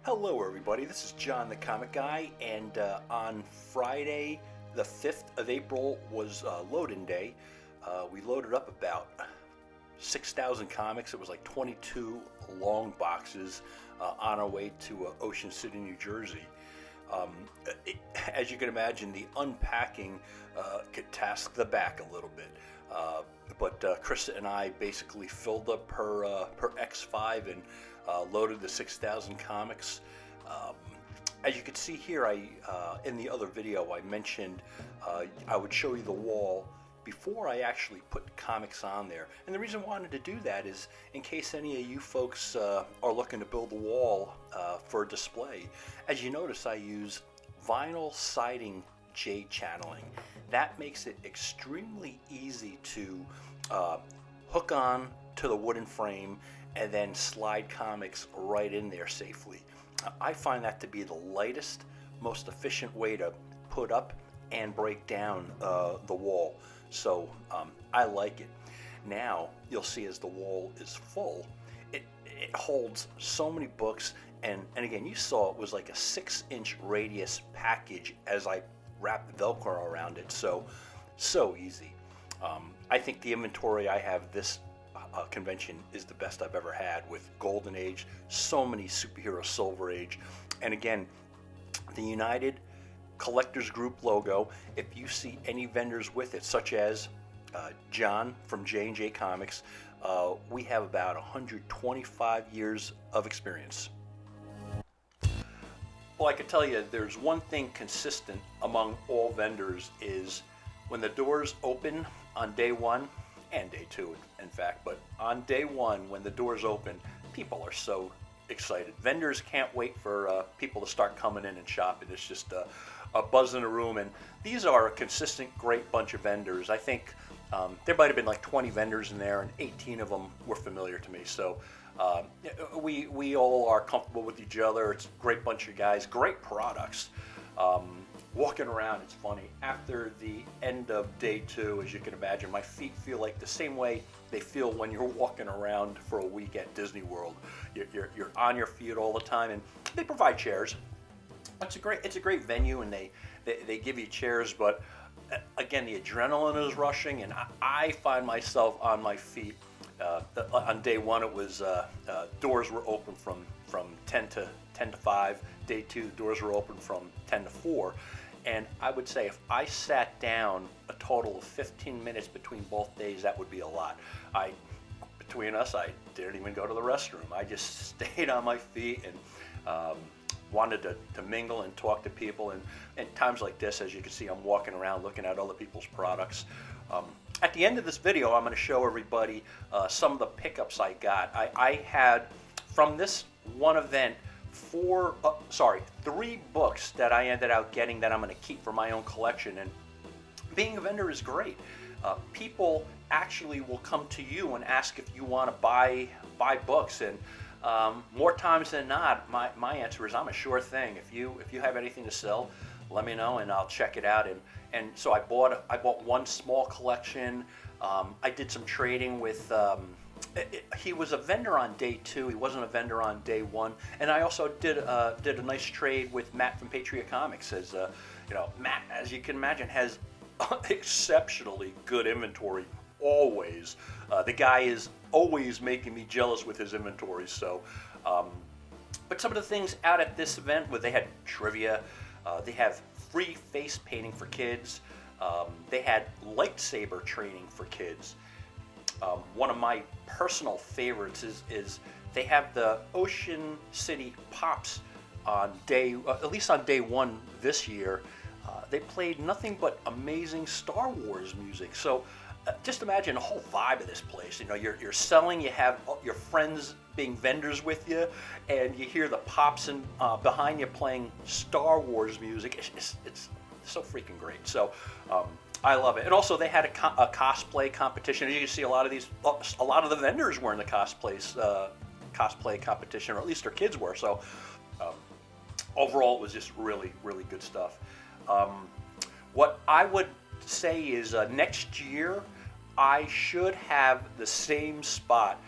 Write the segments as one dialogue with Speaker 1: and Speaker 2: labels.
Speaker 1: Hello everybody, this is John the Comic Guy, and on Friday the 5th of April was load-in day. We loaded up about 6,000 comics. It was like 22 long boxes on our way to Ocean City, New Jersey. As you can imagine, the unpacking could task the back a little bit. But Krista and I basically filled up her X5 and loaded the 6,000 comics. As you can see here, in the other video I mentioned I would show you the wall before I actually put comics on there. And the reason I wanted to do that is in case any of you folks are looking to build a wall for a display. As you notice, I use vinyl siding jade channeling. That makes it extremely easy to hook on to the wooden frame and then slide comics right in there safely. I find that to be the lightest, most efficient way to put up and break down the wall. So I like it. Now you'll see as the wall is full, it holds so many books, and again, you saw it was like a 6-inch radius package as I wrapped Velcro around it. So easy. I think the inventory I have this convention is the best I've ever had, with Golden Age, so many superhero Silver Age, and again, the United Collectors Group logo. If you see any vendors with it, such as John from J&J Comics, we have about 125 years of experience. Well, I can tell you there's one thing consistent among all vendors is when the doors open on day one, and day two in fact, but on day one when the doors open, people are so excited. Vendors can't wait for people to start coming in and shopping. It's just a buzz in the room, and these are a consistent great bunch of vendors. I think there might have been like 20 vendors in there, and 18 of them were familiar to me. So we all are comfortable with each other. It's a great bunch of guys, great products. Walking around, it's funny. After the end of day two, as you can imagine, my feet feel like the same way they feel when you're walking around for a week at Disney World. You're on your feet all the time, and they provide chairs. It's a great venue, and they give you chairs, but again, the adrenaline is rushing, and I find myself on my feet. On day one, it was doors were open from 10 to 5. Day two, the doors were open from 10 to 4. And I would say if I sat down a total of 15 minutes between both days, that would be a lot. Between us, I didn't even go to the restroom. I just stayed on my feet and wanted to mingle and talk to people. And times like this, as you can see, I'm walking around looking at other people's products. At the end of this video, I'm going to show everybody some of the pickups I got. I had, from this one event, 3 books that I ended up getting that I'm going to keep for my own collection. And being a vendor is great. People actually will come to you and ask if you want to buy books, and more times than not, my answer is I'm a sure thing. If you have anything to sell, let me know and I'll check it out. And so I bought one small collection. I did some trading with. He was a vendor on day 2. He wasn't a vendor on day 1. And I also did a nice trade with Matt from Patriot Comics. As Matt, as you can imagine, has exceptionally good inventory. Always, the guy is always making me jealous with his inventory. So, but some of the things out at this event, where they had trivia, they have free face painting for kids. They had lightsaber training for kids. One of my personal favorites is they have the Ocean City Pops on at least on day 1 this year. They played nothing but amazing Star Wars music. So just imagine the whole vibe of this place. You're selling, you have your friends being vendors with you, and you hear the Pops behind you playing Star Wars music. It's so freaking great. So I love it. And also they had a cosplay competition. As you can see, a lot of the vendors were in the cosplay competition, or at least their kids were. So overall, it was just really, really good stuff. What I would say is next year I should have the same spot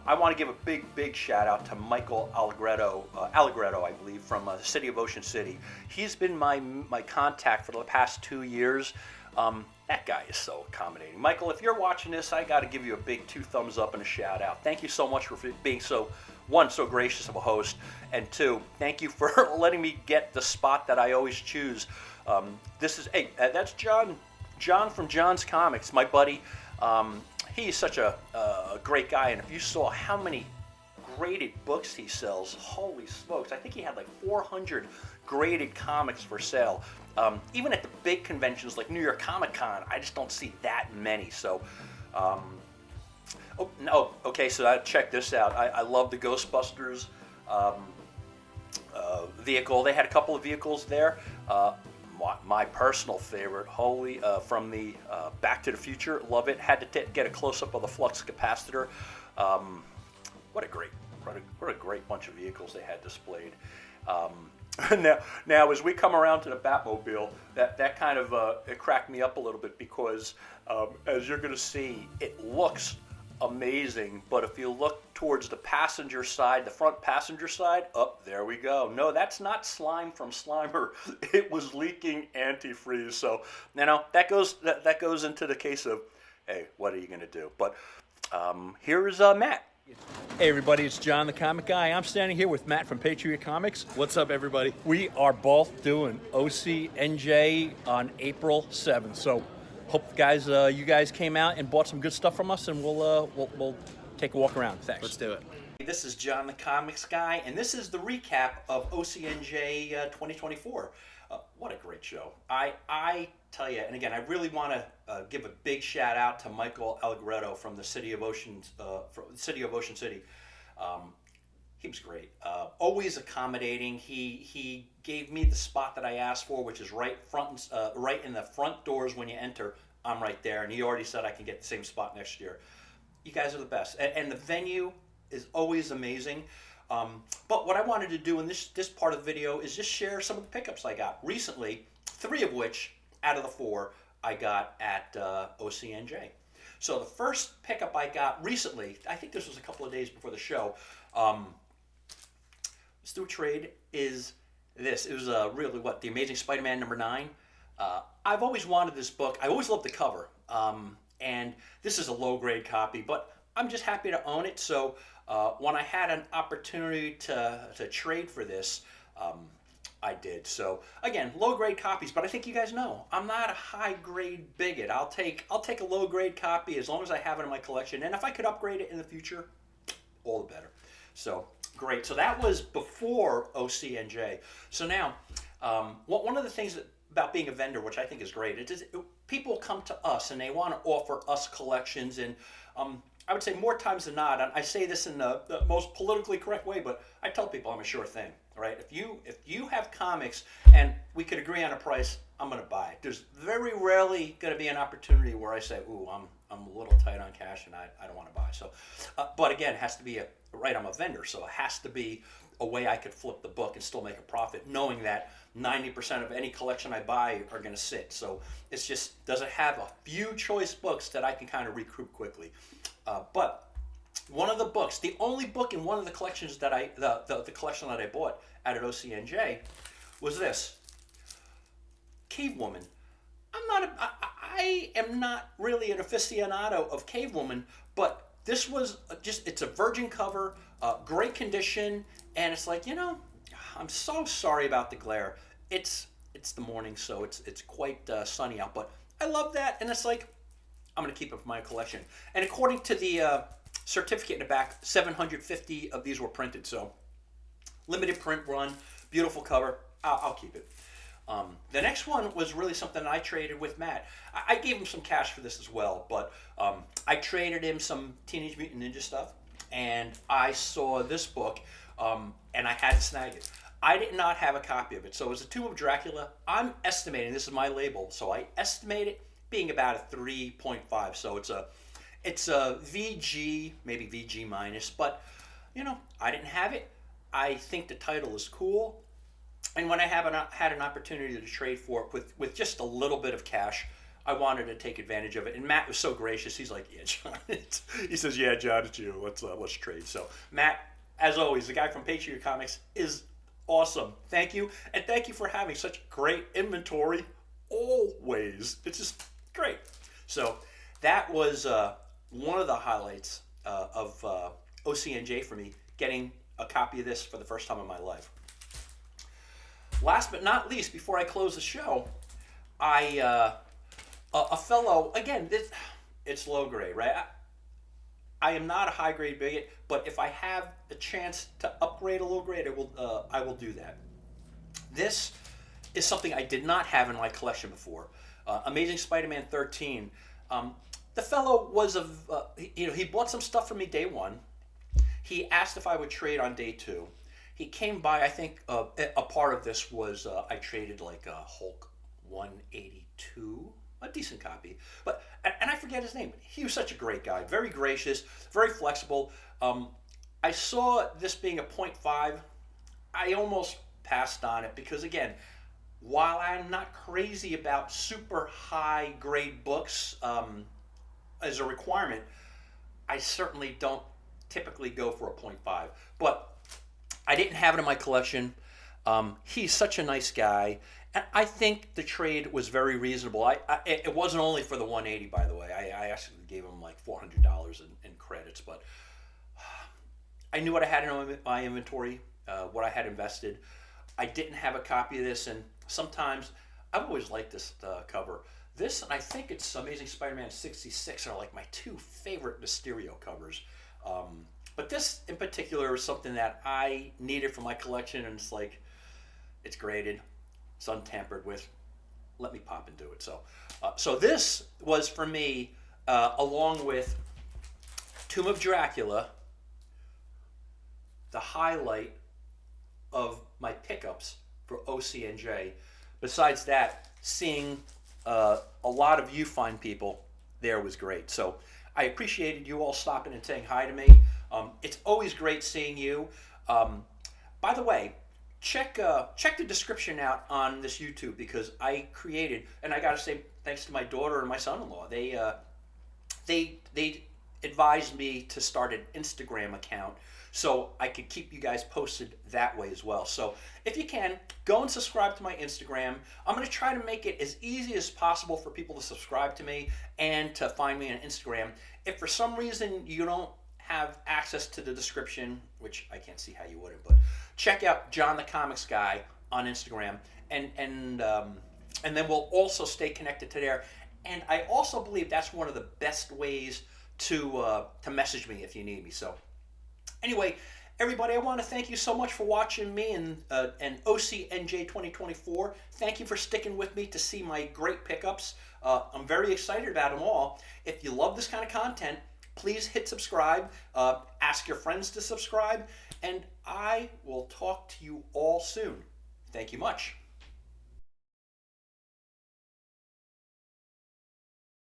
Speaker 1: I want to give a big shout out to Michael Allegretto, I believe, from the city of Ocean City. He's been my contact for the past 2 years. That guy is so accommodating. Michael, if you're watching this, I got to give you a big 2 thumbs up and a shout out. Thank you so much for being so gracious of a host, and 2, thank you for letting me get the spot that I always choose. That's John from John's Comics, my buddy. He's such a great guy, and if you saw how many graded books he sells, holy smokes, I think he had like 400 graded comics for sale. Even at the big conventions like New York Comic Con, I just don't see that many. So, so check this out. I love the Ghostbusters vehicle. They had a couple of vehicles there. My personal favorite, from the Back to the Future, love it. Had to get a close-up of the flux capacitor. What a great bunch of vehicles they had displayed. Now, as we come around to the Batmobile, that kind of it cracked me up a little bit because, as you're going to see, it looks amazing. But if you look towards the passenger side, the front passenger side, there we go. No, that's not slime from Slimer. It was leaking antifreeze. So, that goes into the case of, hey, what are you going to do? But here's Matt.
Speaker 2: Hey everybody, it's John the Comic Guy. I'm standing here with Matt from Patriot Comics.
Speaker 3: What's up, everybody?
Speaker 2: We are both doing OCNJ on April 7th. So hope you guys came out and bought some good stuff from us, and we'll take a walk around. Thanks.
Speaker 3: Let's do it.
Speaker 1: This is John the Comics Guy, and this is the recap of OCNJ 2024. What a great show. I tell you, and again, I really want to give a big shout out to Michael Allegretto from the city of Ocean City. He was great. Always accommodating. He gave me the spot that I asked for, which is right in the front doors when you enter. I'm right there, and he already said I can get the same spot next year. You guys are the best, and the venue is always amazing. But what I wanted to do in this part of the video is just share some of the pickups I got recently, 3 of which out of the 4 I got at OCNJ. So the first pickup I got recently, I think this was a couple of days before the show, was through a trade, is this. It was really The Amazing Spider-Man #9. I've always wanted this book. I always loved the cover. And this is a low-grade copy, but I'm just happy to own it. So when I had an opportunity to trade for this, I did. So again, low-grade copies, but I think you guys know I'm not a high-grade bigot. I'll take a low-grade copy as long as I have it in my collection, and if I could upgrade it in the future, all the better. So great. So that was before OCNJ. So now, one of the things about being a vendor, which I think is great, people come to us and they want to offer us collections, and I would say more times than not, I say this in the most politically correct way, but I tell people I'm a sure thing. Right? If you have comics and we could agree on a price, I'm going to buy it. There's very rarely going to be an opportunity where I say, ooh, I'm a little tight on cash and I don't want to buy. So, but again, it has to be I'm a vendor, so it has to be a way I could flip the book and still make a profit, knowing that 90% of any collection I buy are going to sit. So it's just, does it have a few choice books that I can kind of recoup quickly? But one of the books, the only book in one of the collections that the collection that I bought out at OCNJ was this, Cave Woman. I am not really an aficionado of Cave Woman, but this was it's a virgin cover, great condition, and it's like, I'm so sorry about the glare. It's the morning, so it's quite sunny out, but I love that, and it's like, I'm going to keep it for my collection. And according to the certificate in the back, 750 of these were printed, so limited print run, beautiful cover. I'll keep it. The next one was really something I traded with Matt. I gave him some cash for this as well, but I traded him some Teenage Mutant Ninja stuff, and I saw this book, and I had to snag it. I did not have a copy of it, so it was a Tomb of Dracula. I'm estimating, this is my label, so I estimate it being about a 3.5, so it's a VG, maybe VG minus, but I didn't have it. I think the title is cool, and when I had an opportunity to trade for it with just a little bit of cash, I wanted to take advantage of it. And Matt was so gracious. He's like, "Yeah, John." He says, "Yeah, John, it's you. Let's trade." So Matt, as always, the guy from Patriot Comics is awesome. Thank you, and thank you for having such great inventory. Always, it's just great. So that was one of the highlights of OCNJ for me, getting a copy of this for the first time in my life. Last but not least, before I close the show, a fellow, again, it's low grade, right? I am not a high grade bigot, but if I have a chance to upgrade a low grade, I will do that. This is something I did not have in my collection before. Amazing Spider-Man 13. The fellow was he bought some stuff from me day one. He asked if I would trade on day two. He came by. I think a part of this was I traded like a Hulk 182, a decent copy. But and I forget his name. He was such a great guy, very gracious, very flexible. I saw this being a 0.5. I almost passed on it because, again, while I'm not crazy about super high grade books as a requirement, I certainly don't typically go for a 0.5. But I didn't have it in my collection. He's such a nice guy. And I think the trade was very reasonable. It wasn't only for the 180, by the way. I actually gave him like $400 in credits. But I knew what I had in my inventory, what I had invested. I didn't have a copy of this, and sometimes I've always liked this cover. This, and I think it's Amazing Spider-Man 66, are like my two favorite Mysterio covers. But this in particular is something that I needed for my collection, and it's like, it's graded, it's untampered with. Let me pop and do it. So this was for me, along with Tomb of Dracula, the highlight of my pickups for OCNJ. Besides that, seeing a lot of you fine people there was great. So I appreciated you all stopping and saying hi to me. It's always great seeing you. By the way, check the description out on this YouTube, because I created, and I got to say thanks to my daughter and my son-in-law. They advised me to start an Instagram account so I could keep you guys posted that way as well. So if you can, go and subscribe to my Instagram. I'm going to try to make it as easy as possible for people to subscribe to me and to find me on Instagram. If for some reason you don't have access to the description, which I can't see how you wouldn't, but check out John the Comics Guy on Instagram, and then we'll also stay connected to there. And I also believe that's one of the best ways to message me if you need me. So anyway, everybody, I want to thank you so much for watching me and OCNJ 2024. Thank you for sticking with me to see my great pickups. I'm very excited about them all. If you love this kind of content, please hit subscribe. Ask your friends to subscribe. And I will talk to you all soon. Thank you much.